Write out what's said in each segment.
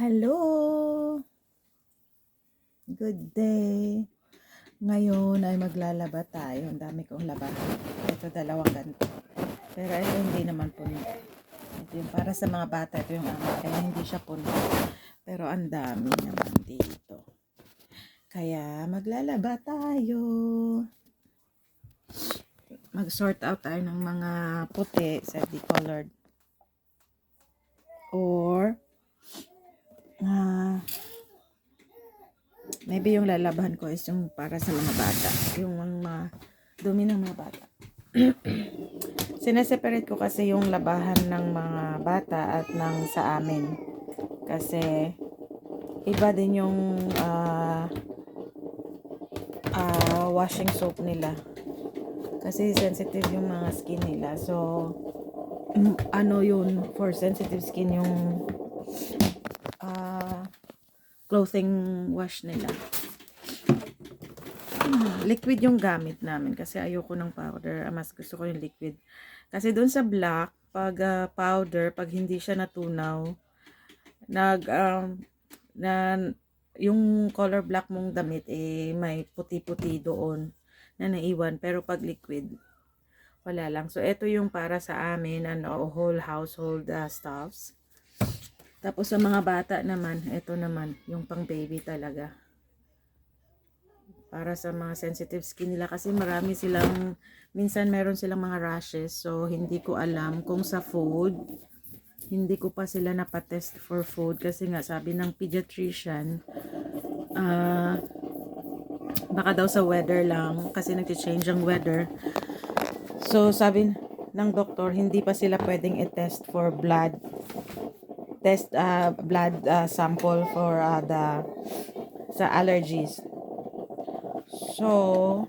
Hello! Good day! Ngayon ay maglalaba tayo. Ang dami kong labahan. Ito dalawang ganito. Pero ito hindi naman puno. Ito yung para sa mga bata. Ito yung ama. Kaya hindi siya puno. Pero ang dami naman dito. Kaya maglalaba tayo. Mag-sort out tayo ng mga puti sa decolored. Or maybe yung lalabahan ko is yung para sa mga bata. Yung mga dumi ng mga bata. Sineseparate ko kasi yung labahan ng mga bata at ng sa amin. Kasi iba din yung washing soap nila. Kasi sensitive yung mga skin nila. So, ano yun, for sensitive skin yung clothing wash nila. Liquid yung gamit namin kasi ayoko ng powder. Mas gusto ko yung liquid. Kasi doon sa black, pag powder, pag hindi siya natunaw, yung color black mong damit may puti-puti doon na naiwan. Pero pag liquid, wala lang. So, ito yung para sa amin, whole household stuffs. Tapos sa mga bata naman, ito naman, yung pang baby talaga. Para sa mga sensitive skin nila kasi marami silang, minsan meron silang mga rashes. So, hindi ko alam kung sa food, hindi ko pa sila napatest for food kasi nga sabi ng pediatrician, baka daw sa weather lang kasi nag-change ang weather. So, sabi ng doktor, hindi pa sila pwedeng i-test for blood sample for sa allergies. So,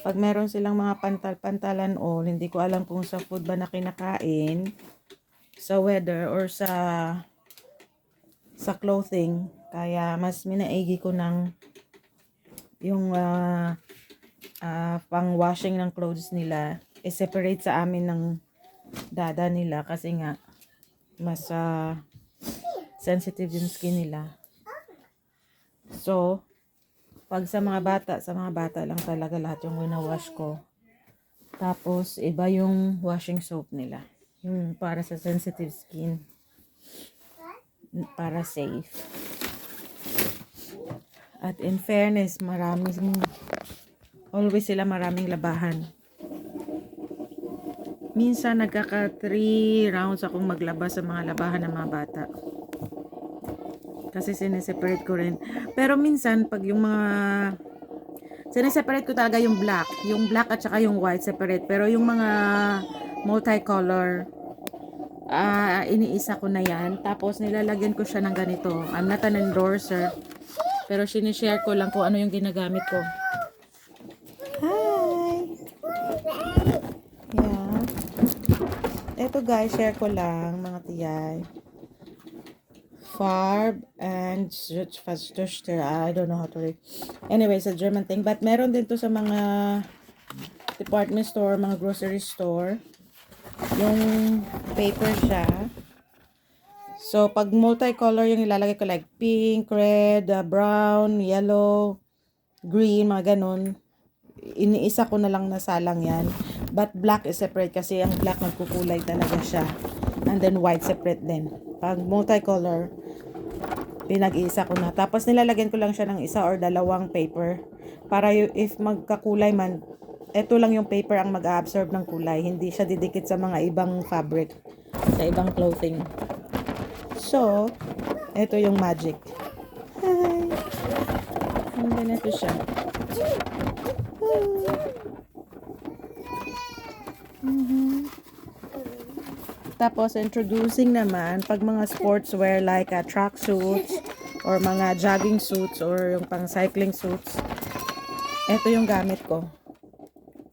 pag meron silang mga pantal-pantalan hindi ko alam kung sa food ba na kinakain, sa weather or sa clothing. Kaya mas minaigi ko ng yung pang washing ng clothes nila i-separate sa amin ng dada nila kasi nga mas sensitive yung skin nila. So, pag sa mga bata lang talaga lahat yung wina-wash ko. Tapos, iba yung washing soap nila. Yung para sa sensitive skin. Para safe. At in fairness, always sila maraming labahan. Minsan nagkaka 3 rounds akong maglaba sa mga labahan ng mga bata. Kasi sineseparate ko rin. Pero minsan pag yung mga sineseparate ko talaga yung black at saka yung white separate. Pero yung mga multicolor iniisa ko na yan. Tapos nilalagyan ko siya ng ganito. I'm not an endorser. Pero sinishare ko lang kung ano yung ginagamit ko. Hi! Yeah. Eto guys, share ko lang mga tiyay. Farb and Schuster. I don't know how to read. Anyway, it's a German thing. But meron din to sa mga department store, mga grocery store. Yung paper siya. So, pag multicolor yung ilalagay ko like pink, red, brown, yellow, green, mga ganun. Iniisa ko na lang na salang yan. But black is separate kasi ang black nagkukulay talaga siya. And then white separate din. Pag multicolor, pinag-iisa ko na. Tapos nilalagyan ko lang siya ng isa or dalawang paper. Para if magkakulay man, ito lang yung paper ang mag-absorb ng kulay. Hindi siya didikit sa mga ibang fabric. Sa ibang clothing. So, ito yung magic. Hi! Ang ganito siya. Tapos, introducing naman, pag mga sportswear like track suits or mga jogging suits or yung pang cycling suits, ito yung gamit ko.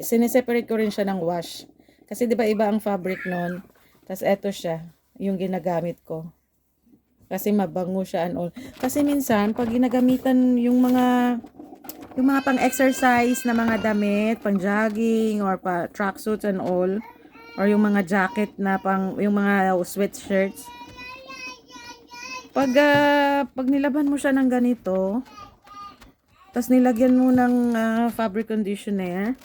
Sineseparate ko rin siya ng wash. Kasi di ba iba ang fabric nun? Tapos ito siya, yung ginagamit ko. Kasi mabango siya and all. Kasi minsan, pag ginagamitan yung mga pang-exercise na mga damit, pang-jogging, or tracksuits and all, or yung mga jacket na yung mga sweatshirts, Pag nilaban mo siya ng ganito, tapos nilagyan mo ng fabric conditioner,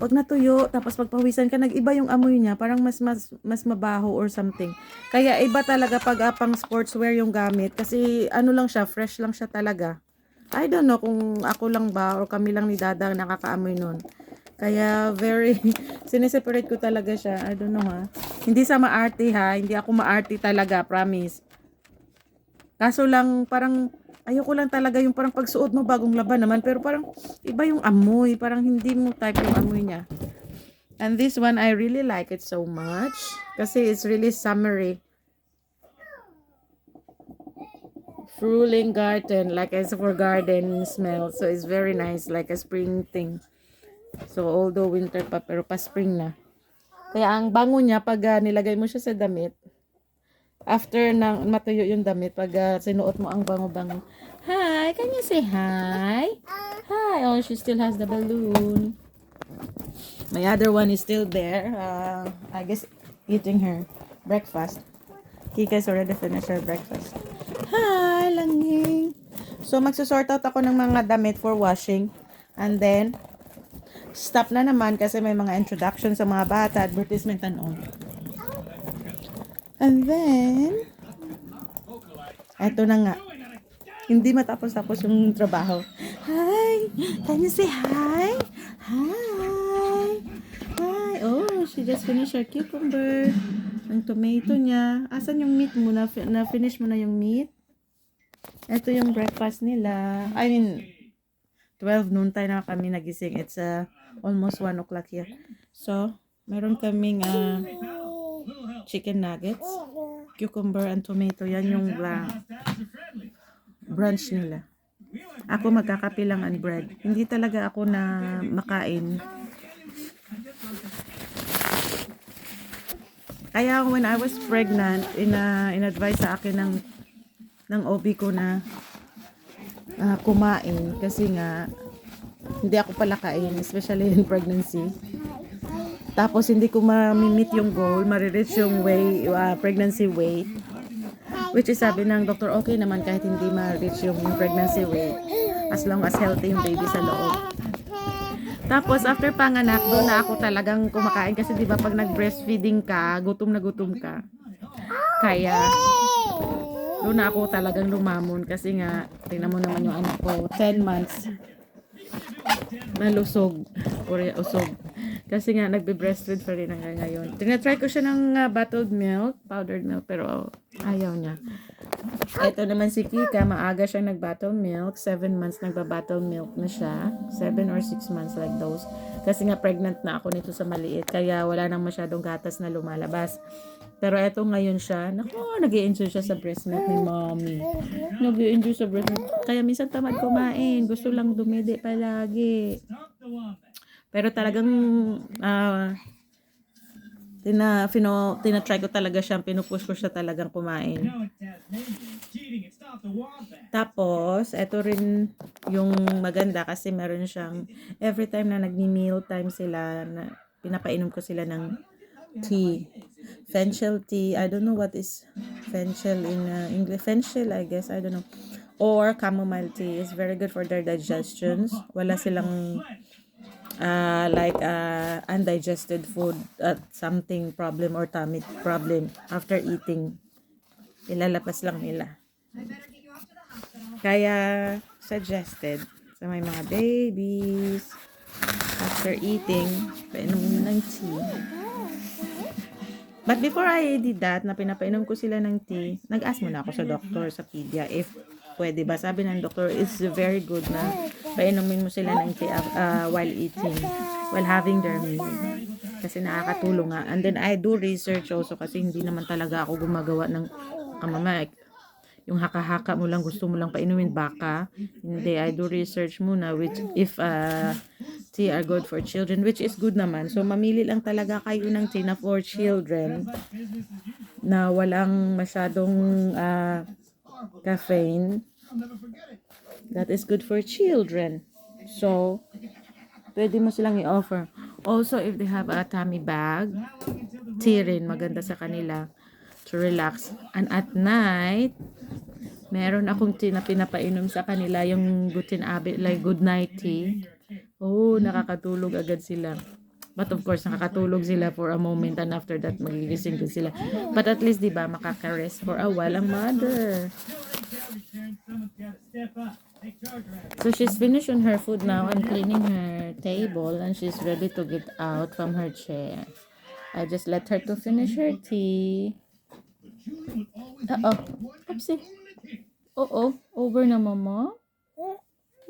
pag natuyo, tapos pagpawisan ka, nag-iba yung amoy niya, parang mas mabaho or something. Kaya iba talaga pag pang sportswear yung gamit, kasi ano lang siya, fresh lang siya talaga. I don't know kung ako lang ba or kami lang ni Dada nakakaamoy nun. Kaya very, sineseparate ko talaga siya. I don't know ha. Hindi sa maarte ha, hindi ako maarte talaga, promise. Kaso lang parang ayoko lang talaga yung parang pagsuot mo bagong laban naman, pero parang iba yung amoy, parang hindi mo type yung amoy niya. And this one I really like it so much kasi it's really summery. Fruling garden, like as for garden smell, so it's very nice, like a spring thing. So although winter pa, pero pa spring na. Kaya ang bango niya pag nilagay mo siya sa damit, after nang matuyo yung damit, pag sinuot mo ang bango-bango. Hi, can you say hi? Hi. Oh, she still has the balloon. My other one is still there. I guess eating her breakfast. Kika's already finished her breakfast. Hi, Langing. So, magsusort out ako ng mga damit for washing. And then, stop na naman kasi may mga introduction sa mga bata, advertisement and all. And then, eto na nga. Hindi matapos-tapos yung trabaho. Hi! Can you say hi? Hi! Hi! Oh, she just finished her cucumber. Ang tomato niya. Asan yung meat mo? Na-finish mo na yung meat? Ito yung breakfast nila. I mean, 12 noon tayo na kami nagising. It's almost 1 o'clock here. So, meron kaming chicken nuggets, cucumber and tomato. Yan yung brunch nila. Ako magkakape lang and bread. Hindi talaga ako na makain. Kaya when I was pregnant, in-advise sa akin ng OB ko na kumain kasi nga hindi ako palakain, especially in pregnancy. Tapos hindi ko ma-meet yung goal, ma-reach yung pregnancy weight. Which is sabi ng doctor, okay naman kahit hindi ma-reach yung pregnancy weight as long as healthy yung baby sa loob. Tapos after panganak, doon na ako talagang kumakain kasi 'di ba pag nag-breastfeeding ka, gutom na gutom ka. Kaya doon na ako talagang lumamon kasi nga tingnan mo naman yung anak ko, 10 months nalusog or usog. Kasi nga nagbe-breastfeed pa rin hanggang ngayon. Tinatry ko siya ng bottled milk, powdered milk, pero ayaw niya. Ito naman si Kika, maaga siya nag-bottled milk. 7 months nagba-bottled milk na siya. 7 or 6 months like those. Kasi nga pregnant na ako nito sa maliit. Kaya wala nang masyadong gatas na lumalabas. Pero eto ngayon siya, nag-i-enjoy siya sa breast milk ni mommy. Nag-i-enjoy sa breast milk. Kaya minsan tamad kumain. Gusto lang dumidi palagi. Pero talagang tinatry ko talaga siya, pinupush ko siya talagang kumain. Tapos, eto rin yung maganda kasi meron siyang, every time na nagni-meal time sila, pinapainom ko sila ng tea. Fenchel tea. I don't know what is fenchel in English. Fenchel, I guess. I don't know. Or chamomile tea. It's very good for their digestions. Wala silang undigested food at something problem or tummy problem after eating. Ilalapas lang nila. Kaya suggested sa may mga babies after eating, painom mo ng tea. But before I did that, na pinapainom ko sila ng tea, nag-ask muna ako sa doctor, sa pedia, if pwede ba. Sabi ng doctor, it's very good na painumin mo sila ng tea while eating, while having their meal. Kasi nakakatulong nga. And then I do research also kasi hindi naman talaga ako gumagawa ng kamamay. Yung haka-haka mo lang, gusto mo lang painumin, baka. Hindi, I do research muna which if tea are good for children, which is good naman. So, mamili lang talaga kayo ng tea na for children na walang masyadong caffeine. That is good for children. So, pwede mo silang i-offer. Also, if they have a tummy bag, tea rin, maganda sa kanila. to relax. And at night, meron akong pinapainom sa kanila yung good night tea. Oh, nakakatulog agad sila. But of course, nakakatulog sila for a moment and after that, magigising din sila. But at least, di ba, makaka-rest for a while ang mother. So she's finished on her food now and cleaning her table and she's ready to get out from her chair. I just let her to finish her tea. Oopsie. Over na mama.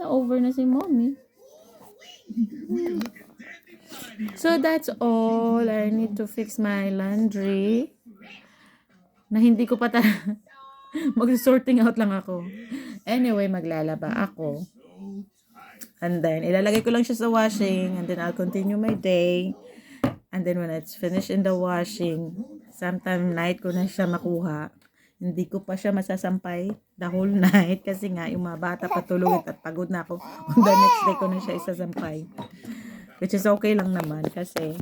Na-over na si mommy. So that's all. I need to fix my laundry. Na hindi ko pa mag-sorting out lang ako. Anyway, maglalaba ako. And then, ilalagay ko lang siya sa washing. And then, I'll continue my day. And then, when it's finished in the washing, sometime night ko na siya makuha. Hindi ko pa siya masasampay the whole night. Kasi nga, yung mga bata patulog at pagod na ako. On the next day ko na siya isasampay. Which is okay lang naman. Kasi,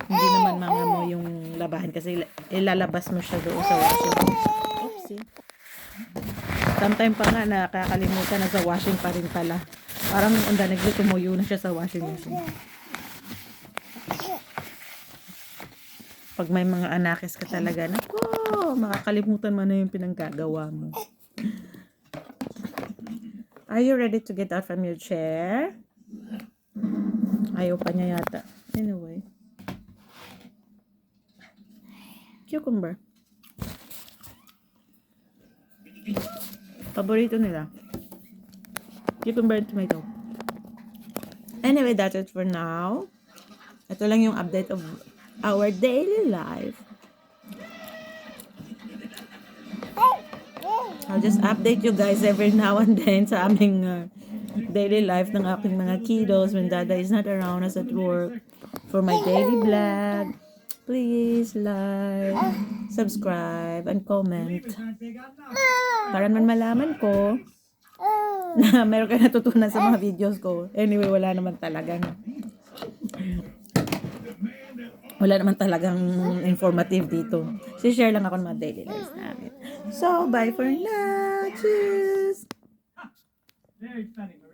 hindi naman mga mo yung labahan. Kasi, ilalabas mo siya doon sa washing. Oopsie. Sometime pa nga nakakalimutan na sa washing pa rin pala. Parang ang danig tumuyo na siya sa washing machine. Pag may mga anakis ka talaga, nako, makakalimutan mo na yung pinanggagawa mo. Are you ready to get out from your chair? Ayaw pa niya yata. Anyway. Cucumber. Paborito nila. Cucumber and tomato. Anyway, that's it for now. Ito lang yung update of our daily life. I'll just update you guys every now and then sa aming daily life ng aking mga kiddos when Dada is not around us at work. For my daily vlog, please like, subscribe, and comment. Para naman malaman ko na meron ka natutunan sa mga videos ko. Anyway, wala naman talagang informative dito. Si-share lang ako ng mga daily lives namin. So, bye for now. Cheers! Very funny.